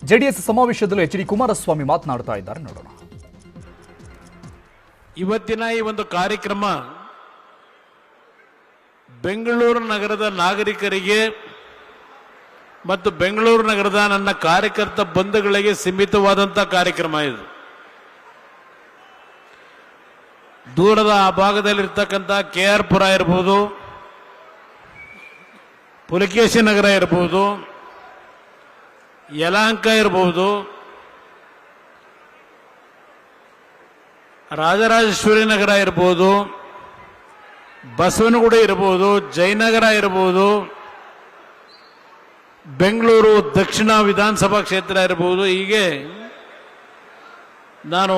JDS ಸಮಾವೇಶದಲ್ಲಿ H D Kumaraswamy ಮಾತನಾಡ್ತಾ ಇದ್ದಾರೆ, ನೋಡೋಣ. ಇವತ್ತಿನ ಈ ಒಂದು ಕಾರ್ಯಕ್ರಮ ಬೆಂಗಳೂರು ನಗರದ ನಾಗರಿಕರಿಗೆ ಮತ್ತು ಬೆಂಗಳೂರು ನಗರದ ನನ್ನ ಕಾರ್ಯಕರ್ತ ಬಂಧುಗಳಿಗೆ ಸೀಮಿತವಾದಂತಹ ಕಾರ್ಯಕ್ರಮ ಇದು. ದೂರದ ಆ ಭಾಗದಲ್ಲಿರ್ತಕ್ಕಂಥ KR ಪುರ ಇರಬಹುದು, ಪುಲಕೇಶಿ ನಗರ ಇರಬಹುದು, ಯಲಹಂಕ ಇರಬಹುದು, ರಾಜರಾಜೇಶ್ವರಿ ನಗರ ಇರಬಹುದು, ಬಸವನಗುಡಿ ಇರಬಹುದು, ಜಯನಗರ ಇರಬಹುದು, ಬೆಂಗಳೂರು ದಕ್ಷಿಣ ವಿಧಾನಸಭಾ ಕ್ಷೇತ್ರ ಇರಬಹುದು. ಹೀಗೆ ನಾನು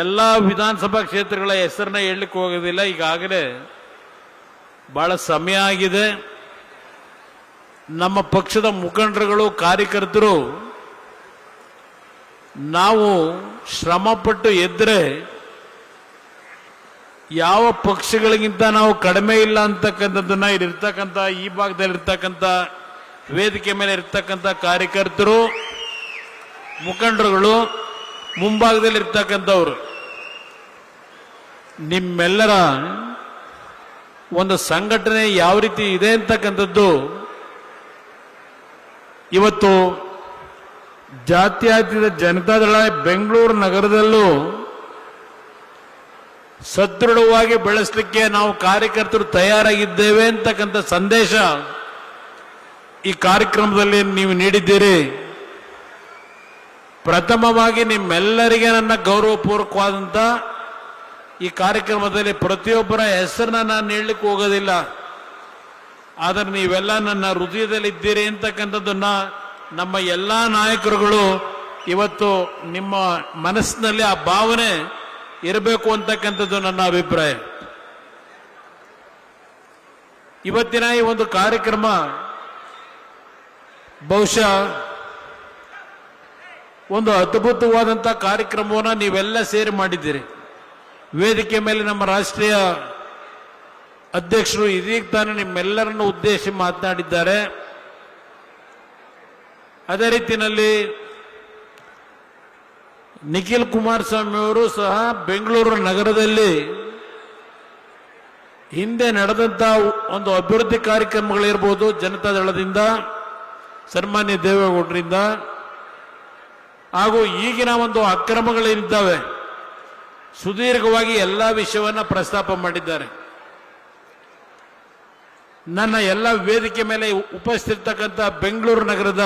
ಎಲ್ಲ ವಿಧಾನಸಭಾ ಕ್ಷೇತ್ರಗಳ ಹೆಸರನ್ನ ಹೇಳಲಿಕ್ಕೆ ಹೋಗೋದಿಲ್ಲ. ಈಗಾಗಲೇ ಬಹಳ ಸಮಯ ಆಗಿದೆ. ನಮ್ಮ ಪಕ್ಷದ ಮುಖಂಡರುಗಳು, ಕಾರ್ಯಕರ್ತರು ನಾವು ಶ್ರಮಪಟ್ಟು ಎದ್ದರೆ ಯಾವ ಪಕ್ಷಗಳಿಗಿಂತ ನಾವು ಕಡಿಮೆ ಇಲ್ಲ ಅಂತಕ್ಕಂಥದ್ದನ್ನ ಇಲ್ಲಿರ್ತಕ್ಕಂಥ ಈ ಭಾಗದಲ್ಲಿರ್ತಕ್ಕಂಥ ವೇದಿಕೆ ಮೇಲೆ ಇರ್ತಕ್ಕಂಥ ಕಾರ್ಯಕರ್ತರು, ಮುಖಂಡರುಗಳು, ಮುಂಭಾಗದಲ್ಲಿರ್ತಕ್ಕಂಥವ್ರು, ನಿಮ್ಮೆಲ್ಲರ ಒಂದು ಸಂಘಟನೆ ಯಾವ ರೀತಿ ಇದೆ ಅಂತಕ್ಕಂಥದ್ದು ಇವತ್ತು ಜಾತ್ಯತೀತ ಜನತಾದಳ ಬೆಂಗಳೂರು ನಗರದಲ್ಲೂ ಸದೃಢವಾಗಿ ಬೆಳೆಸಲಿಕ್ಕೆ ನಾವು ಕಾರ್ಯಕರ್ತರು ತಯಾರಾಗಿದ್ದೇವೆ ಅಂತಕ್ಕಂಥ ಸಂದೇಶ ಈ ಕಾರ್ಯಕ್ರಮದಲ್ಲಿ ನೀವು ನೀಡಿದ್ದೀರಿ. ಪ್ರಥಮವಾಗಿ ನಿಮ್ಮೆಲ್ಲರಿಗೆ ನನ್ನ ಗೌರವಪೂರ್ವಕವಾದಂಥ ಈ ಕಾರ್ಯಕ್ರಮದಲ್ಲಿ ಪ್ರತಿಯೊಬ್ಬರ ಹೆಸರನ್ನ ನಾನು ಹೇಳಲಿಕ್ಕೆ ಹೋಗೋದಿಲ್ಲ. ಆದರೆ ನೀವೆಲ್ಲ ನನ್ನ ಹೃದಯದಲ್ಲಿದ್ದೀರಿ ಅಂತಕ್ಕಂಥದ್ದನ್ನ ನಮ್ಮ ಎಲ್ಲ ನಾಯಕರುಗಳು ಇವತ್ತು ನಿಮ್ಮ ಮನಸ್ಸಿನಲ್ಲಿ ಆ ಭಾವನೆ ಇರಬೇಕು ಅಂತಕ್ಕಂಥದ್ದು ನನ್ನ ಅಭಿಪ್ರಾಯ. ಇವತ್ತಿನ ಈ ಒಂದು ಕಾರ್ಯಕ್ರಮ ಬಹುಶಃ ಒಂದು ಅದ್ಭುತವಾದಂಥ ಕಾರ್ಯಕ್ರಮವನ್ನು ನೀವೆಲ್ಲ ಸೇರಿ ಮಾಡಿದ್ದೀರಿ. ವೇದಿಕೆ ಮೇಲೆ ನಮ್ಮ ರಾಷ್ಟ್ರೀಯ ಅಧ್ಯಕ್ಷರು ಇದೀಗ ತಾನೇ ನಿಮ್ಮೆಲ್ಲರನ್ನು ಉದ್ದೇಶಿಸಿ ಮಾತನಾಡಿದ್ದಾರೆ. ಅದೇ ರೀತಿಯಲ್ಲಿ ನಿಖಿಲ್ ಕುಮಾರಸ್ವಾಮಿ ಅವರು ಸಹ ಬೆಂಗಳೂರು ನಗರದಲ್ಲಿ ಹಿಂದೆ ನಡೆದಂತ ಒಂದು ಅಭಿವೃದ್ಧಿ ಕಾರ್ಯಕ್ರಮಗಳಿರ್ಬೋದು, ಜನತಾದಳದಿಂದ, ಸನ್ಮಾನ್ಯ ದೇವೇಗೌಡರಿಂದ, ಹಾಗೂ ಈಗಿನ ಒಂದು ಅಕ್ರಮಗಳೇನಿದ್ದಾವೆ ಸುದೀರ್ಘವಾಗಿ ಎಲ್ಲ ವಿಷಯವನ್ನ ಪ್ರಸ್ತಾಪ ಮಾಡಿದ್ದಾರೆ. ನನ್ನ ಎಲ್ಲ ವೇದಿಕೆ ಮೇಲೆ ಉಪಸ್ಥಿತಕ್ಕಂಥ ಬೆಂಗಳೂರು ನಗರದ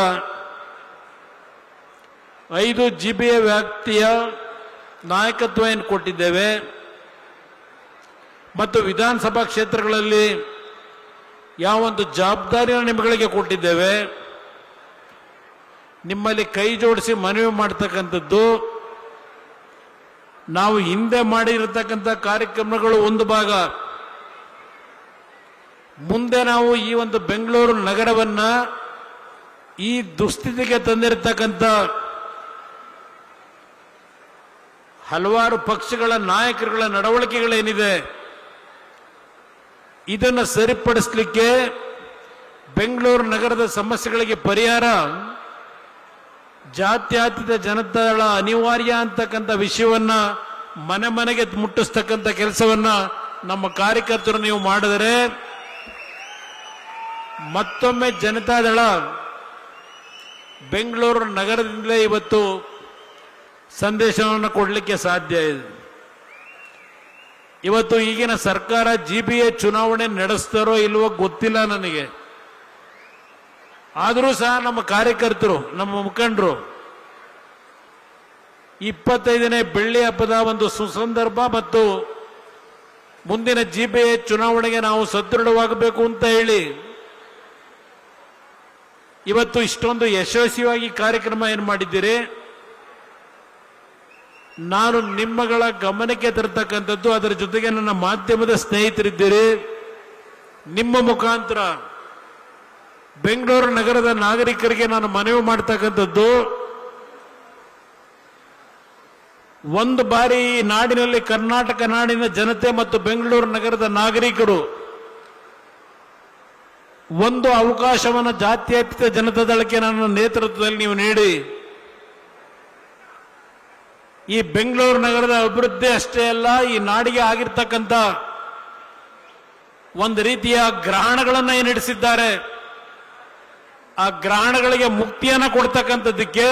5 GBA ವ್ಯಾಪ್ತಿಯ ನಾಯಕತ್ವ ಏನು ಕೊಟ್ಟಿದ್ದೇವೆ ಮತ್ತು ವಿಧಾನಸಭಾ ಕ್ಷೇತ್ರಗಳಲ್ಲಿ ಯಾವ ಒಂದು ಜವಾಬ್ದಾರಿಯನ್ನು ನಿಮ್ಮಗಳಿಗೆ ಕೊಟ್ಟಿದ್ದೇವೆ, ನಿಮ್ಮಲ್ಲಿ ಕೈ ಜೋಡಿಸಿ ಮನವಿ ಮಾಡ್ತಕ್ಕಂಥದ್ದು, ನಾವು ಹಿಂದೆ ಮಾಡಿರತಕ್ಕಂಥ ಕಾರ್ಯಕ್ರಮಗಳು ಒಂದು ಭಾಗ, ಮುಂದೆ ನಾವು ಈ ಒಂದು ಬೆಂಗಳೂರು ನಗರವನ್ನ ಈ ದುಸ್ಥಿತಿಗೆ ತಂದಿರತಕ್ಕಂಥ ಹಲವಾರು ಪಕ್ಷಗಳ ನಾಯಕರುಗಳ ನಡವಳಿಕೆಗಳೇನಿದೆ ಇದನ್ನು ಸರಿಪಡಿಸಲಿಕ್ಕೆ, ಬೆಂಗಳೂರು ನಗರದ ಸಮಸ್ಯೆಗಳಿಗೆ ಪರಿಹಾರ ಜಾತ್ಯತೀತ ಜನತಾದಳ ಅನಿವಾರ್ಯ ಅಂತಕ್ಕಂಥ ವಿಷಯವನ್ನ ಮನೆ ಮನೆಗೆ ಮುಟ್ಟಿಸ್ತಕ್ಕಂಥ ಕೆಲಸವನ್ನ ನಮ್ಮ ಕಾರ್ಯಕರ್ತರು ನೀವು ಮಾಡಿದರೆ ಮತ್ತೊಮ್ಮೆ ಜನತಾದಳ ಬೆಂಗಳೂರು ನಗರದಿಂದಲೇ ಇವತ್ತು ಸಂದೇಶವನ್ನು ಕೊಡಲಿಕ್ಕೆ ಸಾಧ್ಯ ಇದೆ. ಇವತ್ತು ಈಗಿನ ಸರ್ಕಾರ GBA ಚುನಾವಣೆ ನಡೆಸ್ತಾರೋ ಇಲ್ವೋ ಗೊತ್ತಿಲ್ಲ ನನಗೆ. ಆದರೂ ಸಹ ನಮ್ಮ ಕಾರ್ಯಕರ್ತರು, ನಮ್ಮ ಮುಖಂಡರು 25ನೇ ಬೆಳ್ಳಿ ಹಬ್ಬದ ಒಂದು ಸುಸಂದರ್ಭ ಮತ್ತು ಮುಂದಿನ GBA ಚುನಾವಣೆಗೆ ನಾವು ಸದೃಢವಾಗಬೇಕು ಅಂತ ಹೇಳಿ ಇವತ್ತು ಇಷ್ಟೊಂದು ಯಶಸ್ವಿಯಾಗಿ ಕಾರ್ಯಕ್ರಮ ಏನು ಮಾಡಿದ್ದೀರಿ, ನಾನು ನಿಮ್ಮಗಳ ಗಮನಕ್ಕೆ ತರತಕ್ಕಂಥದ್ದು, ಅದರ ಜೊತೆಗೆ ನನ್ನ ಮಾಧ್ಯಮದ ಸ್ನೇಹಿತರಿದ್ದೀರಿ, ನಿಮ್ಮ ಮುಖಾಂತರ ಬೆಂಗಳೂರು ನಗರದ ನಾಗರಿಕರಿಗೆ ನಾನು ಮನವಿ ಮಾಡ್ತಕ್ಕಂಥದ್ದು, ಒಂದು ಬಾರಿ ಈ ನಾಡಿನಲ್ಲಿ ಕರ್ನಾಟಕ ನಾಡಿನ ಜನತೆ ಮತ್ತು ಬೆಂಗಳೂರು ನಗರದ ನಾಗರಿಕರು ಒಂದು ಅವಕಾಶವನ್ನು ಜಾತ್ಯತೀತ ಜನತಾದಳಕ್ಕೆ ನನ್ನ ನೇತೃತ್ವದಲ್ಲಿ ನೀವು ನೀಡಿ ಈ ಬೆಂಗಳೂರು ನಗರದ ಅಭಿವೃದ್ಧಿ ಅಷ್ಟೇ ಅಲ್ಲ, ಈ ನಾಡಿಗೆ ಆಗಿರ್ತಕ್ಕಂಥ ಒಂದು ರೀತಿಯ ಗ್ರಹಣಗಳನ್ನ ನಡೆಸಿದ್ದಾರೆ. ಆ ಗ್ರಹಣಗಳಿಗೆ ಮುಕ್ತಿಯನ್ನ ಕೊಡ್ತಕ್ಕಂಥದ್ದಕ್ಕೆ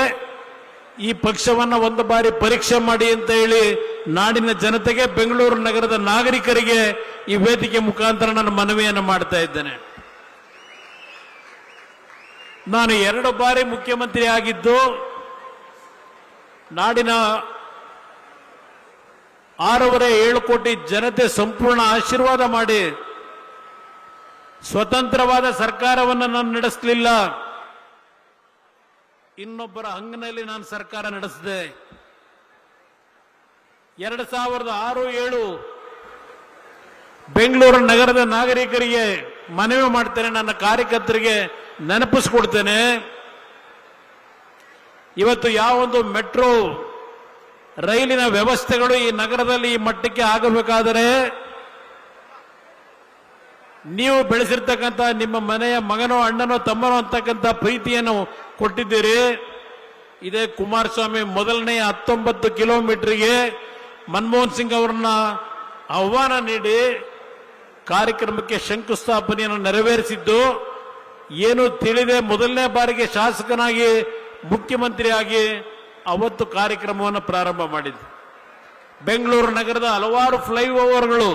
ಈ ಪಕ್ಷವನ್ನ ಒಂದು ಬಾರಿ ಪರೀಕ್ಷೆ ಮಾಡಿ ಅಂತ ಹೇಳಿ ನಾಡಿನ ಜನತೆಗೆ, ಬೆಂಗಳೂರು ನಗರದ ನಾಗರಿಕರಿಗೆ ಈ ವೇದಿಕೆ ಮುಖಾಂತರ ನಾನು ಮನವಿಯನ್ನು ಮಾಡ್ತಾ ಇದ್ದೇನೆ. ನಾನು 2 ಬಾರಿ ಮುಖ್ಯಮಂತ್ರಿ ಆಗಿದ್ದು ನಾಡಿನ 6.5 ಕೋಟಿ ಜನತೆ ಸಂಪೂರ್ಣ ಆಶೀರ್ವಾದ ಮಾಡಿ ಸ್ವತಂತ್ರವಾದ ಸರ್ಕಾರವನ್ನು ನಾನು ನಡೆಸಲಿಲ್ಲ, ಇನ್ನೊಬ್ಬರ ಹಂಗಿನಲ್ಲಿ ನಾನು ಸರ್ಕಾರ ನಡೆಸಿದೆ. 2006-7 ಬೆಂಗಳೂರು ನಗರದ ನಾಗರಿಕರಿಗೆ ಮನವಿ ಮಾಡ್ತೇನೆ, ನನ್ನ ಕಾರ್ಯಕರ್ತರಿಗೆ ನೆನಪಿಸ್ಕೊಡ್ತೇನೆ. ಇವತ್ತು ಯಾವೊಂದು ಮೆಟ್ರೋ ರೈಲಿನ ವ್ಯವಸ್ಥೆಗಳು ಈ ನಗರದಲ್ಲಿ ಈ ಮಟ್ಟಕ್ಕೆ ಆಗಬೇಕಾದರೆ ನೀವು ಬೆಳೆಸಿರ್ತಕ್ಕಂಥ ನಿಮ್ಮ ಮನೆಯ ಮಗನೋ ಅಣ್ಣನೋ ತಮ್ಮನೋ ಅಂತಕ್ಕಂಥ ಪ್ರೀತಿಯನ್ನು ಕೊಟ್ಟಿದ್ದೀರಿ. ಇದೇ ಕುಮಾರಸ್ವಾಮಿ ಮೊದಲನೆಯ 19 ಕಿಲೋಮೀಟರ್ಗೆ ಮನಮೋಹನ್ ಸಿಂಗ್ ಅವರನ್ನ ಆಹ್ವಾನ ನೀಡಿ ಕಾರ್ಯಕ್ರಮಕ್ಕೆ ಶಂಕುಸ್ಥಾಪನೆಯನ್ನು ನೆರವೇರಿಸಿದ್ದು. ಏನು ತಿಳಿದೆ ಮೊದಲನೇ ಬಾರಿಗೆ ಶಾಸಕನಾಗಿ ಮುಖ್ಯಮಂತ್ರಿಯಾಗಿ ಅವತ್ತು ಕಾರ್ಯಕ್ರಮವನ್ನು ಪ್ರಾರಂಭ ಮಾಡಿದ್ದು. ಬೆಂಗಳೂರು ನಗರದ ಹಲವಾರು ಫ್ಲೈಓವರ್ಗಳು,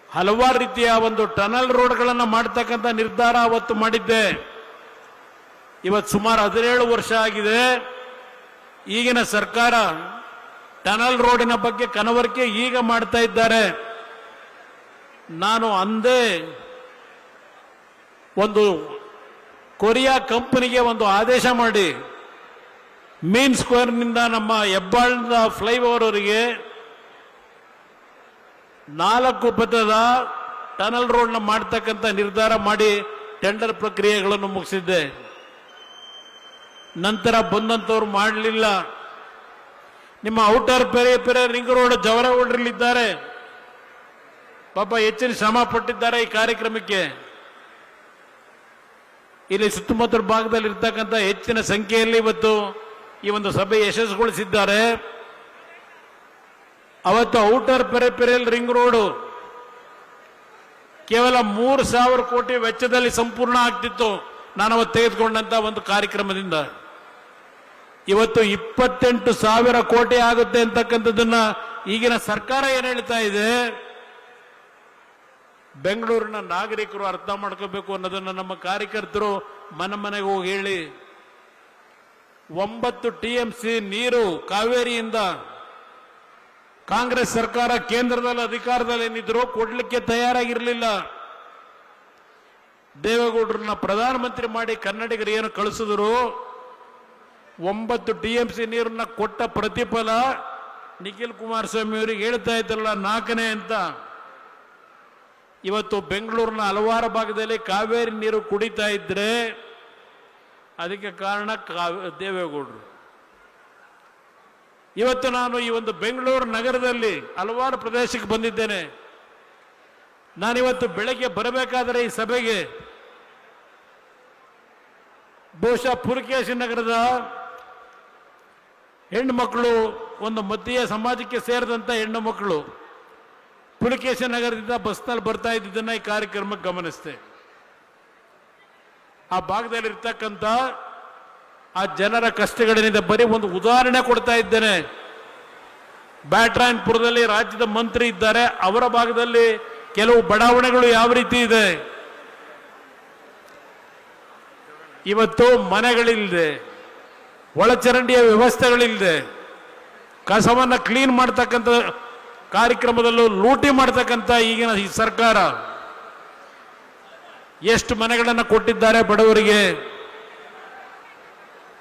ಹಲವಾರು ರೀತಿಯ ಒಂದು ಟನಲ್ ರೋಡ್ಗಳನ್ನು ಮಾಡತಕ್ಕಂಥ ನಿರ್ಧಾರ ಅವತ್ತು ಮಾಡಿದ್ದೆ. ಇವತ್ತು ಸುಮಾರು 17 ವರ್ಷ ಆಗಿದೆ. ಈಗಿನ ಸರ್ಕಾರ ಟನಲ್ ರೋಡಿನ ಬಗ್ಗೆ ಕನವರಿಕೆ ಈಗ ಮಾಡ್ತಾ ಇದ್ದಾರೆ. ನಾನು ಅಂದೇ ಒಂದು ಕೊರಿಯಾ ಕಂಪನಿಗೆ ಒಂದು ಆದೇಶ ಮಾಡಿ ಮೀನ್ ಸ್ಕ್ವೇರ್ನಿಂದ ನಮ್ಮ ಹೆಬ್ಬಾಳದ ಫ್ಲೈಓವರ್ ಅವರಿಗೆ 4 ಪಥದ ಟನಲ್ ರೋಡ್ನ ಮಾಡತಕ್ಕಂಥ ನಿರ್ಧಾರ ಮಾಡಿ ಟೆಂಡರ್ ಪ್ರಕ್ರಿಯೆಗಳನ್ನು ಮುಗಿಸಿದ್ದೆ. ನಂತರ ಬಂದಂತವ್ರು ಮಾಡಲಿಲ್ಲ. ನಿಮ್ಮ ಔಟರ್ ಪೆರೆ ರಿಂಗ್ ರೋಡ್ ಜವರಗೌಡರಲ್ಲಿದ್ದಾರೆ, ಪಾಪ ಹೆಚ್ಚಿನ ಶ್ರಮ ಪಟ್ಟಿದ್ದಾರೆ ಈ ಕಾರ್ಯಕ್ರಮಕ್ಕೆ. ಇಲ್ಲಿ ಸುತ್ತಮುತ್ತಲ ಭಾಗದಲ್ಲಿ ಇರ್ತಕ್ಕಂಥ ಹೆಚ್ಚಿನ ಸಂಖ್ಯೆಯಲ್ಲಿ ಇವತ್ತು ಈ ಒಂದು ಸಭೆ ಯಶಸ್ಸುಗೊಳಿಸಿದ್ದಾರೆ. ಅವತ್ತು ಔಟರ್ ಪೆರಿಫೆರಲ್ ರಿಂಗ್ ರೋಡ್ ಕೇವಲ 3,000 ಕೋಟಿ ವೆಚ್ಚದಲ್ಲಿ ಸಂಪೂರ್ಣ ಆಗ್ತಿತ್ತು ನಾನು ಅವತ್ತು ತೆಗೆದುಕೊಂಡಂತ ಒಂದು ಕಾರ್ಯಕ್ರಮದಿಂದ. ಇವತ್ತು 28,000 ಕೋಟಿ ಆಗುತ್ತೆ ಅಂತಕ್ಕಂಥದ್ದನ್ನ ಈಗಿನ ಸರ್ಕಾರ ಏನ್ ಹೇಳ್ತಾ ಇದೆ, ಬೆಂಗಳೂರಿನ ನಾಗರಿಕರು ಅರ್ಥ ಮಾಡ್ಕೋಬೇಕು ಅನ್ನೋದನ್ನ ನಮ್ಮ ಕಾರ್ಯಕರ್ತರು ಮನೆಗೆ ಹೋಗಿ ಹೇಳಿ. 9 TMC ನೀರು ಕಾವೇರಿಯಿಂದ ಕಾಂಗ್ರೆಸ್ ಸರ್ಕಾರ ಕೇಂದ್ರದಲ್ಲಿ ಅಧಿಕಾರದಲ್ಲಿ ಏನಿದ್ರು ಕೊಡ್ಲಿಕ್ಕೆ ತಯಾರಾಗಿರಲಿಲ್ಲ. ದೇವೇಗೌಡರನ್ನ ಪ್ರಧಾನಮಂತ್ರಿ ಮಾಡಿ ಕನ್ನಡಿಗರು ಏನು ಕಳಿಸಿದ್ರು, 9 TMC ನೀರನ್ನ ಕೊಟ್ಟ ಪ್ರತಿಫಲ ನಿಖಿಲ್ ಕುಮಾರಸ್ವಾಮಿ ಅವರಿಗೆ ಹೇಳ್ತಾ ಇದ್ರಲ್ಲ 4ನೇ ಅಂತ. ಇವತ್ತು ಬೆಂಗಳೂರಿನ ಹಲವಾರು ಭಾಗದಲ್ಲಿ ಕಾವೇರಿ ನೀರು ಕುಡಿತಾ ಇದ್ರೆ ಅದಕ್ಕೆ ಕಾರಣ ದೇವೇಗೌಡರು. ಇವತ್ತು ನಾನು ಈ ಒಂದು ಬೆಂಗಳೂರು ನಗರದಲ್ಲಿ ಹಲವಾರು ಪ್ರದೇಶಕ್ಕೆ ಬಂದಿದ್ದೇನೆ. ನಾನಿವತ್ತು ಬೆಳಗ್ಗೆ ಬರಬೇಕಾದರೆ ಈ ಸಭೆಗೆ ಬಹುಶಃ ಪುರಕೇಶಿ ನಗರದ ಹೆಣ್ಣು ಮಕ್ಕಳು, ಒಂದು ಮಧ್ಯೆ ಸಮಾಜಕ್ಕೆ ಸೇರಿದಂತ ಹೆಣ್ಣು ಮಕ್ಕಳು ಪುಲಕೇಶಿ ನಗರದಿಂದ ಬಸ್ನಲ್ಲಿ ಬರ್ತಾ ಇದ್ದದನ್ನ ಈ ಕಾರ್ಯಕ್ರಮಕ್ಕೆ ಗಮನಿಸಿದೆ. ಆ ಭಾಗದಲ್ಲಿ ಇರ್ತಕ್ಕಂಥ ಆ ಜನರ ಕಷ್ಟಗಳಿಂದ ಬರೀ ಒಂದು ಉದಾಹರಣೆ ಕೊಡ್ತಾ ಇದ್ದೇನೆ. ಬ್ಯಾಟ್ರಾಯನ್ಪುರದಲ್ಲಿ ರಾಜ್ಯದ ಮಂತ್ರಿ ಇದ್ದಾರೆ, ಅವರ ಭಾಗದಲ್ಲಿ ಕೆಲವು ಬಡಾವಣೆಗಳು ಯಾವ ರೀತಿ ಇದೆ. ಇವತ್ತು ಮನೆಗಳಿಲ್ಲದೆ, ಒಳಚರಂಡಿಯ ವ್ಯವಸ್ಥೆಗಳಿಲ್ಲದೆ, ಕಸವನ್ನ ಕ್ಲೀನ್ ಮಾಡ್ತಕ್ಕಂಥ ಕಾರ್ಯಕ್ರಮದಲ್ಲೂ ಲೂಟಿ ಮಾಡ್ತಕ್ಕಂಥ ಈಗಿನ ಈ ಸರ್ಕಾರ ಎಷ್ಟು ಮನೆಗಳನ್ನು ಕೊಟ್ಟಿದ್ದಾರೆ ಬಡವರಿಗೆ.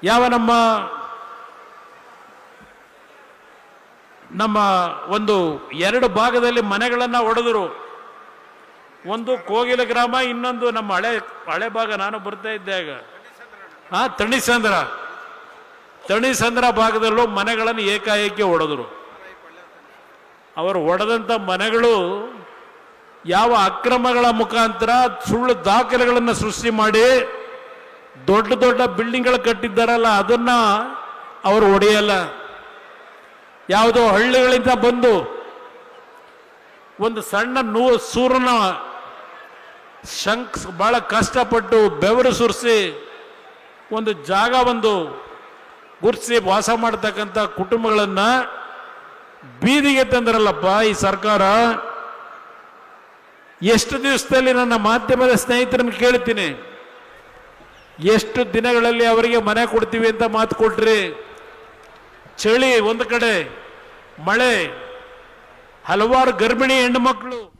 ಯಾವ ನಮ್ಮ ಒಂದು 2 ಭಾಗದಲ್ಲಿ ಮನೆಗಳನ್ನ ಒಡೆದರು. ಒಂದು ಕೋಗಿಲ ಗ್ರಾಮ, ಇನ್ನೊಂದು ನಮ್ಮ ಹಳೆ ಭಾಗ. ನಾನು ಬರ್ತಾ ಇದ್ದೆ ಆಗ ತಣಿಸಂದ್ರ ಭಾಗದಲ್ಲೂ ಮನೆಗಳನ್ನು ಏಕಾಏಕಿ ಒಡೆದರು. ಅವರು ಒಡೆದಂತ ಮನೆಗಳು ಯಾವ ಅಕ್ರಮಗಳ ಮುಖಾಂತರ ಸುಳ್ಳು ದಾಖಲೆಗಳನ್ನು ಸೃಷ್ಟಿ ಮಾಡಿ ದೊಡ್ಡ ದೊಡ್ಡ ಬಿಲ್ಡಿಂಗ್ಗಳು ಕಟ್ಟಿದ್ದಾರಲ್ಲ, ಅದನ್ನ ಅವರು ಒಡೆಯಲ್ಲ. ಯಾವುದೋ ಹಳ್ಳಿಗಳಿಂದ ಬಂದು ಒಂದು ಸಣ್ಣ ಸೂರನ ಬಹಳ ಕಷ್ಟಪಟ್ಟು ಬೆವರು ಸುರಿಸಿ ಒಂದು ಜಾಗ ಗುರ್ಸಿ ವಾಸ ಮಾಡತಕ್ಕಂಥ ಕುಟುಂಬಗಳನ್ನ ಬೀದಿಗೆ ತಂದ್ರಲ್ಲಪ್ಪ ಈ ಸರ್ಕಾರ. ಎಷ್ಟು ದಿವಸದಲ್ಲಿ ನನ್ನ ಮಾಧ್ಯಮದ ಸ್ನೇಹಿತರನ್ನು ಕೇಳ್ತೀನಿ, ಎಷ್ಟು ದಿನಗಳಲ್ಲಿ ಅವರಿಗೆ ಮನೆ ಕೊಡ್ತೀವಿ ಅಂತ ಮಾತು ಕೊಟ್ರಿ? ಚಳಿ ಒಂದು ಕಡೆ, ಮಳೆ, ಹಲವಾರು ಗರ್ಭಿಣಿ ಹೆಣ್ಣು ಮಕ್ಕಳು